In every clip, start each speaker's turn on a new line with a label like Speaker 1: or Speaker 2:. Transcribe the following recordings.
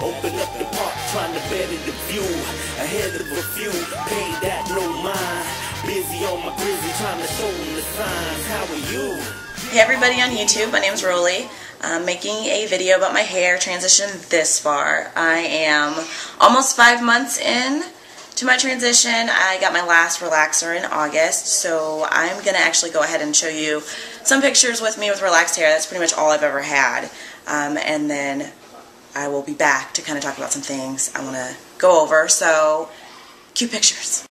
Speaker 1: Open up the park, trying to better the view. Ahead of a few, pay that no mind. Busy on my grizzly, trying to show them the signs. How are you?
Speaker 2: Hey everybody on YouTube, my name's Rolly. I'm making a video about my hair transition this far. I am almost 5 months in to my transition. I got my last relaxer in August, so I'm going to actually go ahead and show you some pictures with me with relaxed hair. That's pretty much all I've ever had. And then I will be back to kind of talk about some things I want to go over. So, cue pictures.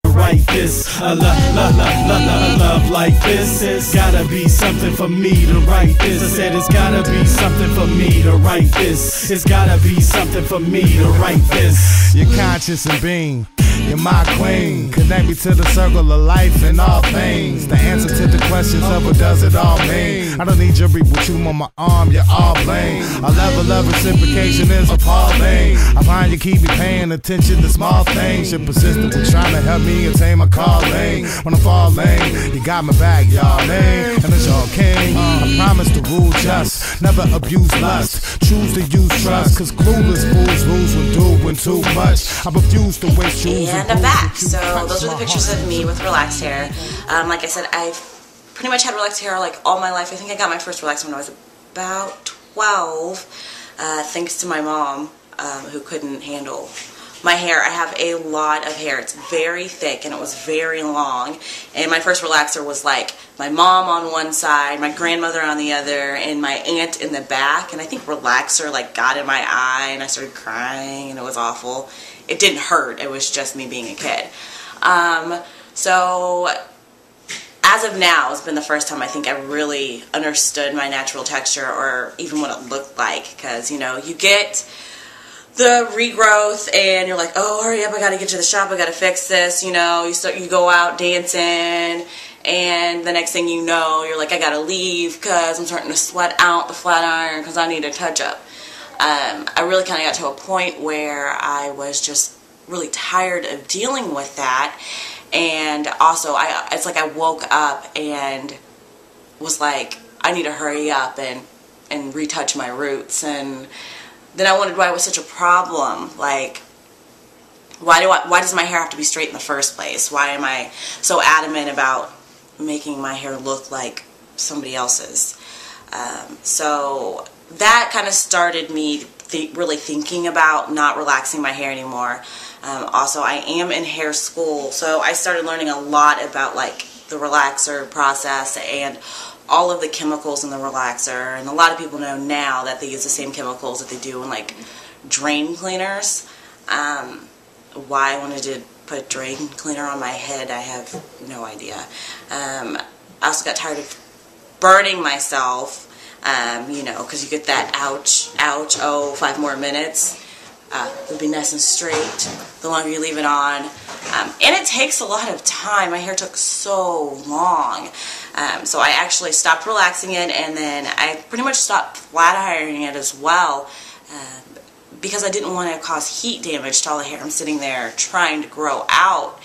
Speaker 3: Write this, a love like this. It's gotta be something for me to write this. I said it's gotta be something for me to write this. It's gotta be something for me to write this.
Speaker 4: You're conscious and being, you're my queen. Connect me to the circle of life and all things. The answer to the questions of what does it all mean. I don't need your reap with you on my arm, you're all blame. A level of reciprocation is appalling. I find you keep me paying attention to small things. You're persistent with trying to help me attain my calling. When I'm falling, you got my back, y'all name. And it's your king. I promise to rule just, never abuse lust. Choose to use trust, cause clueless fools lose when doing too much. I refuse to waste shoes.
Speaker 2: And I'm back. So those are the pictures of me with relaxed hair. Like I said, I've pretty much had relaxed hair like all my life. I think I got my first relaxer when I was about 12, thanks to my mom, who couldn't handle my hair. I have a lot of hair. It's very thick and it was very long. And my first relaxer was like my mom on one side, my grandmother on the other, and my aunt in the back. And I think relaxer like got in my eye and I started crying and it was awful. It didn't hurt. It was just me being a kid. So as of now, it's been the first time I think I really understood my natural texture or even what it looked like. Because, you know, you get the regrowth and you're like, oh, hurry up, I gotta get to the shop, I gotta fix this, you know, you go out dancing and the next thing you know, you're like, I gotta leave because I'm starting to sweat out the flat iron because I need a touch up. I really kind of got to a point where I was just really tired of dealing with that, and also it's like I woke up and was like, I need to hurry up and retouch my roots. And then I wondered why it was such a problem. Like, why does my hair have to be straight in the first place? Why am I so adamant about making my hair look like somebody else's? So that kind of started me really thinking about not relaxing my hair anymore. Also, I am in hair school, so I started learning a lot about like the relaxer process and all of the chemicals in the relaxer. And a lot of people know now that they use the same chemicals that they do in like drain cleaners. Why I wanted to put drain cleaner on my head, I have no idea. I also got tired of burning myself. You know, because you get that ouch, ouch, oh, 5 more minutes. It'll be nice and straight the longer you leave it on. And it takes a lot of time. My hair took so long. So I actually stopped relaxing it, and then I pretty much stopped flat ironing it as well, because I didn't want to cause heat damage to all the hair I'm sitting there trying to grow out.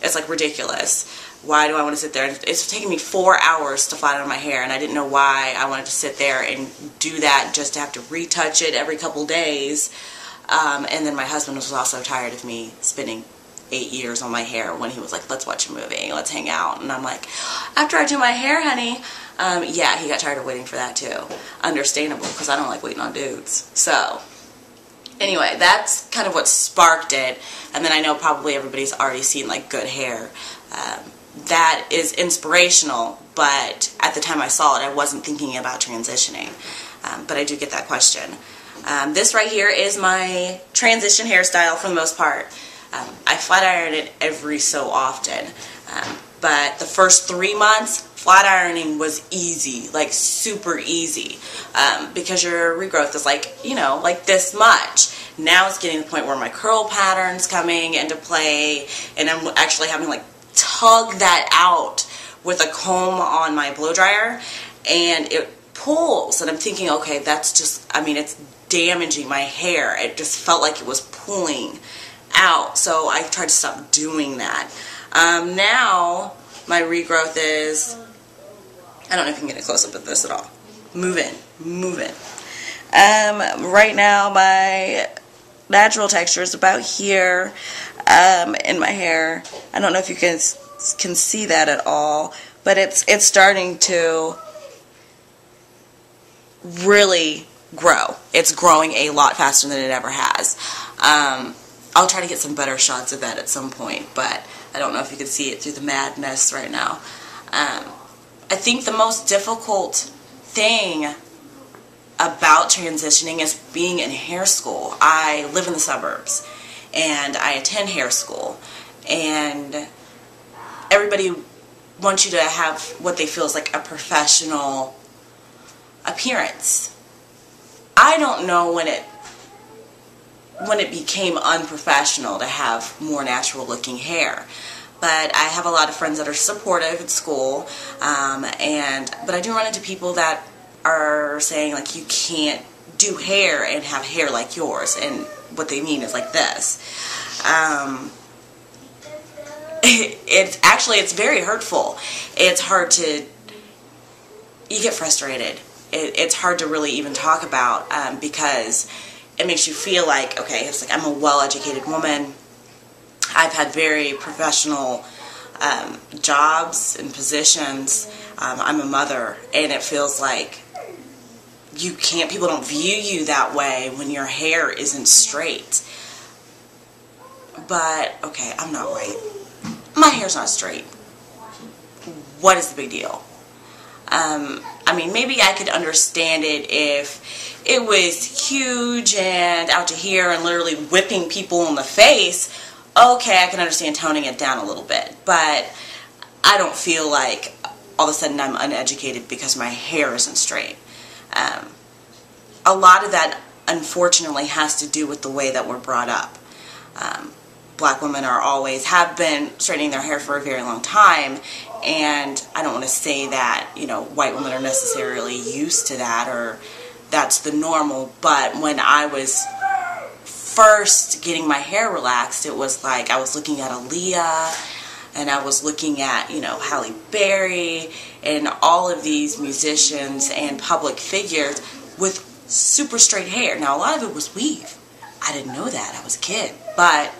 Speaker 2: It's like ridiculous. Why do I want to sit there? It's taking me 4 hours to flat iron my hair, and I didn't know why I wanted to sit there and do that just to have to retouch it every couple days. And then my husband was also tired of me spending 8 years on my hair when he was like, let's watch a movie, let's hang out. And I'm like, after I do my hair, honey. Yeah, he got tired of waiting for that too. Understandable, because I don't like waiting on dudes. So anyway, that's kind of what sparked it. And then I know probably everybody's already seen like good hair. That is inspirational, but at the time I saw it, I wasn't thinking about transitioning. But I do get that question. This right here is my transition hairstyle for the most part. I flat iron it every so often. But the first 3 months, flat ironing was easy, like super easy. Because your regrowth is like, you know, like this much. Now it's getting to the point where my curl pattern's coming into play, and I'm actually having like tug that out with a comb on my blow dryer, and it pulls, and I'm thinking, okay, that's just, I mean, it's damaging my hair. It just felt like it was pulling out, so I tried to stop doing that. Now my regrowth is, I don't know if you can get a close-up of this at all. Move in. Right now, my natural texture is about here in my hair. I don't know if you can see that at all, but it's starting to really grow. It's growing a lot faster than it ever has. I'll try to get some better shots of that at some point, but I don't know if you can see it through the madness right now. I think the most difficult thing about transitioning is being in hair school. I live in the suburbs and I attend hair school, and everybody wants you to have what they feel is like a professional appearance. I don't know when it became unprofessional to have more natural looking hair, but I have a lot of friends that are supportive at school, but I do run into people that are saying like you can't do hair and have hair like yours, and what they mean is like this. It's very hurtful. It's hard to, you get frustrated. It's hard to really even talk about because it makes you feel like, okay, it's like I'm a well-educated woman. I've had very professional jobs and positions. I'm a mother, and it feels like people don't view you that way when your hair isn't straight. But, okay, I'm not white. My hair's not straight. What is the big deal? I mean, maybe I could understand it if it was huge and out to here and literally whipping people in the face. Okay, I can understand toning it down a little bit. But I don't feel like all of a sudden I'm uneducated because my hair isn't straight. A lot of that, unfortunately, has to do with the way that we're brought up. Black women have been straightening their hair for a very long time, and I don't want to say that, white women are necessarily used to that or that's the normal, but when I was first getting my hair relaxed, it was like I was looking at Aaliyah, and I was looking at, Halle Berry, and all of these musicians and public figures with super straight hair. Now, a lot of it was weave. I didn't know that. I was a kid, but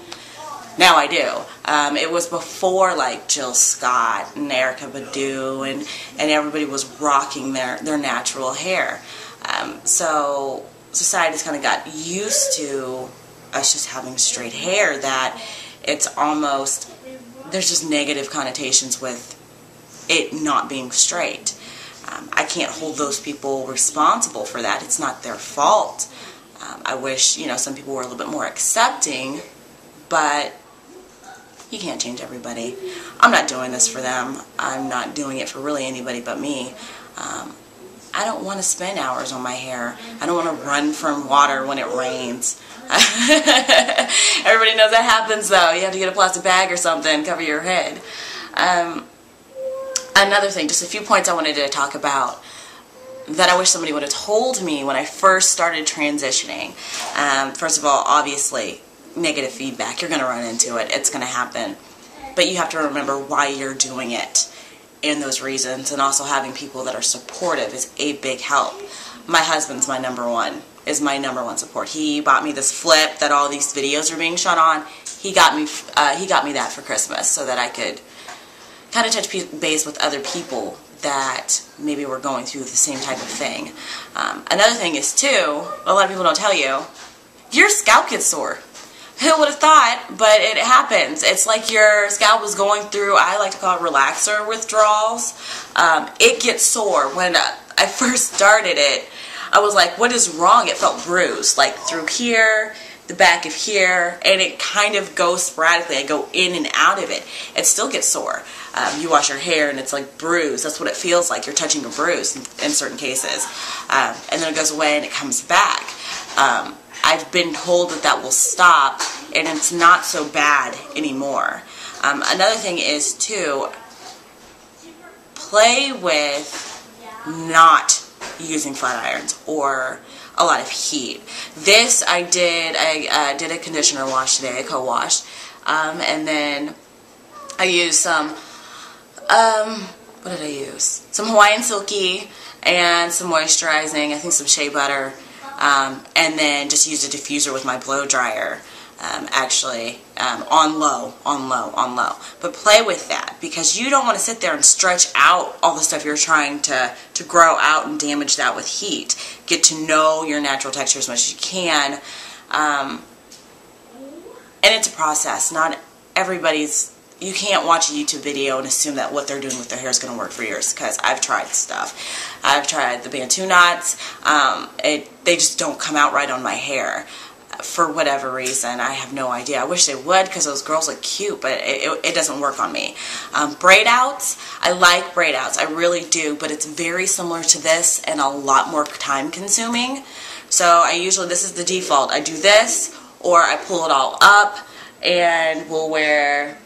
Speaker 2: now I do. It was before like Jill Scott and Erykah Badu and everybody was rocking their natural hair. So society's kind of got used to us just having straight hair that it's almost, there's just negative connotations with it not being straight. I can't hold those people responsible for that. It's not their fault. I wish, some people were a little bit more accepting, but you can't change everybody. I'm not doing this for them. I'm not doing it for really anybody but me. I don't want to spend hours on my hair. I don't want to run from water when it rains. Everybody knows that happens though. You have to get a plastic bag or something, cover your head. Another thing, just a few points I wanted to talk about that I wish somebody would have told me when I first started transitioning. First of all, obviously, negative feedback. You're going to run into it. It's going to happen. But you have to remember why you're doing it and those reasons. And also having people that are supportive is a big help. My husband's my number one support. He bought me this flip that all these videos are being shot on. He got me that for Christmas so that I could kind of touch base with other people that maybe were going through the same type of thing. Another thing is, too, a lot of people don't tell you, your scalp gets sore. Who would have thought, but it happens. It's like your scalp is going through, I like to call it relaxer withdrawals. It gets sore. When I first started it, I was like, what is wrong? It felt bruised, like through here, the back of here, and it kind of goes sporadically. I go in and out of it. It still gets sore. You wash your hair and it's like bruised. That's what it feels like. You're touching a bruise in certain cases. And then it goes away and it comes back. I've been told that will stop and it's not so bad anymore. Another thing is, too, play with not using flat irons or a lot of heat. This I did a conditioner wash today, a co-wash, and then I used some, what did I use? Some Hawaiian Silky and some moisturizing, I think some shea butter, and then just use a diffuser with my blow dryer. On low. But play with that, because you don't want to sit there and stretch out all the stuff you're trying to grow out and damage that with heat. Get to know your natural texture as much as you can. And it's a process. Not everybody's... You can't watch a YouTube video and assume that what they're doing with their hair is going to work for yours, because I've tried stuff. I've tried the Bantu knots. They just don't come out right on my hair. For whatever reason, I have no idea. I wish they would, because those girls look cute, but it doesn't work on me. Braid outs, I like braid outs, I really do, but it's very similar to this and a lot more time consuming. So this is the default. I do this, or I pull it all up and we'll wear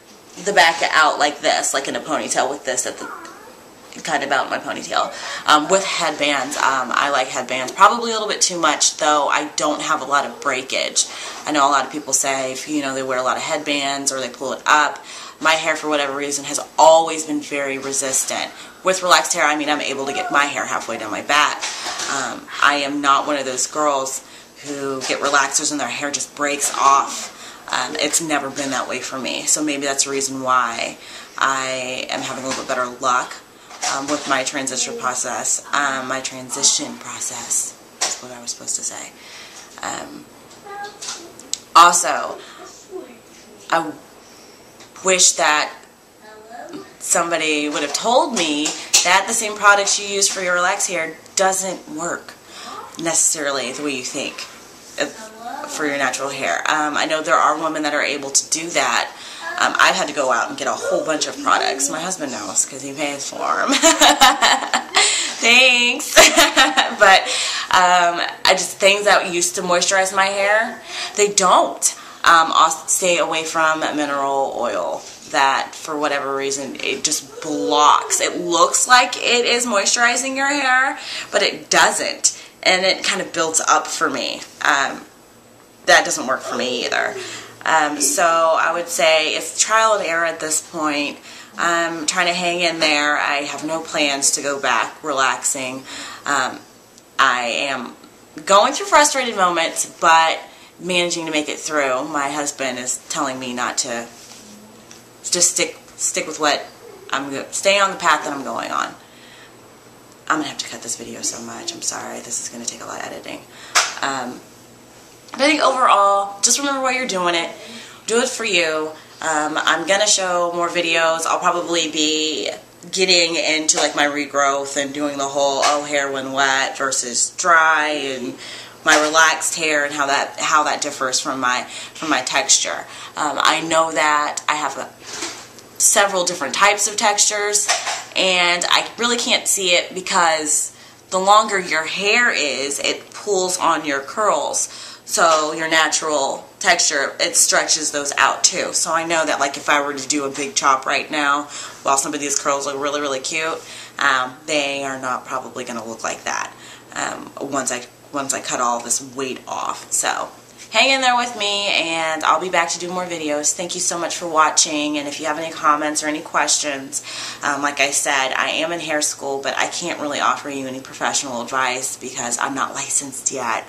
Speaker 2: the back out like this, like in a ponytail with this at the kind of out in my ponytail. With headbands, I like headbands. Probably a little bit too much, though. I don't have a lot of breakage. I know a lot of people say, they wear a lot of headbands or they pull it up. My hair, for whatever reason, has always been very resistant. With relaxed hair, I'm able to get my hair halfway down my back. I am not one of those girls who get relaxers and their hair just breaks off. It's never been that way for me. So maybe that's the reason why I am having a little bit better luck with my transition process. My transition process is what I was supposed to say. Also, I wish that somebody would have told me that the same products you use for your relaxed hair doesn't work necessarily the way you think for your natural hair. I know there are women that are able to do that. I've had to go out and get a whole bunch of products. My husband knows, because he pays for them. Thanks. But things that used to moisturize my hair, they don't. I'll stay away from mineral oil. That, for whatever reason, it just blocks. It looks like it is moisturizing your hair, but it doesn't. And it kind of builds up for me. That doesn't work for me either. So I would say it's trial and error at this point. I'm trying to hang in there. I have no plans to go back relaxing. I am going through frustrated moments, but managing to make it through. My husband is telling me not to just stick with what stay on the path that I'm going on. I'm going to have to cut this video so much. I'm sorry. This is going to take a lot of editing. But I think overall, just remember why you're doing it. Do it for you. I'm going to show more videos. I'll probably be getting into like my regrowth and doing the whole hair when wet versus dry, and my relaxed hair and how that differs from my texture. I know that I have several different types of textures, and I really can't see it because the longer your hair is, it pulls on your curls. So your natural texture, it stretches those out too. So I know that, like, if I were to do a big chop right now, while some of these curls look really, really cute, they are not probably going to look like that once I cut all this weight off. So hang in there with me, and I'll be back to do more videos. Thank you so much for watching, and if you have any comments or any questions, like I said, I am in hair school, but I can't really offer you any professional advice because I'm not licensed yet.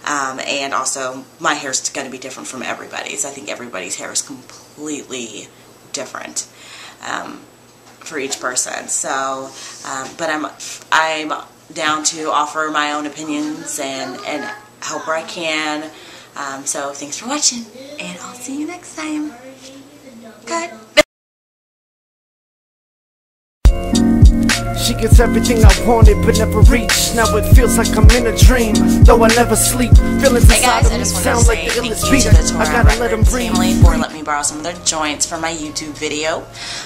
Speaker 2: And also, my hair is going to be different from everybody's. I think everybody's hair is completely different for each person. So, but I'm down to offer my own opinions and help where I can. So thanks for watching, and I'll see you next time. Cut.
Speaker 5: She gets everything I wanted but never reached. Now it feels like I'm in a dream, though I never sleep. Feelings
Speaker 2: hey guys, I just wanted to say thank you to the Torah Records family for letting me borrow some of their joints for my YouTube video.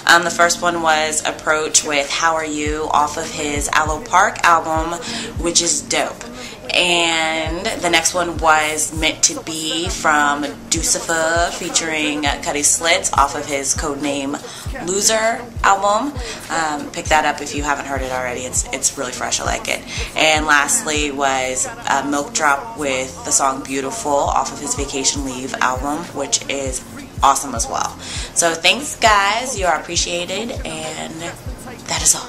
Speaker 2: The first one was Approach with How Are You off of his Aloe Park album, which is dope. And the next one was Meant to Be from Ducifer featuring Cuddy Slits off of his Codename Loser album. Pick that up if you haven't heard it already. It's really fresh. I like it. And lastly was Milk Drop with the song Beautiful off of his Vacation Leave album, which is awesome as well. So thanks guys, you are appreciated, and that is all.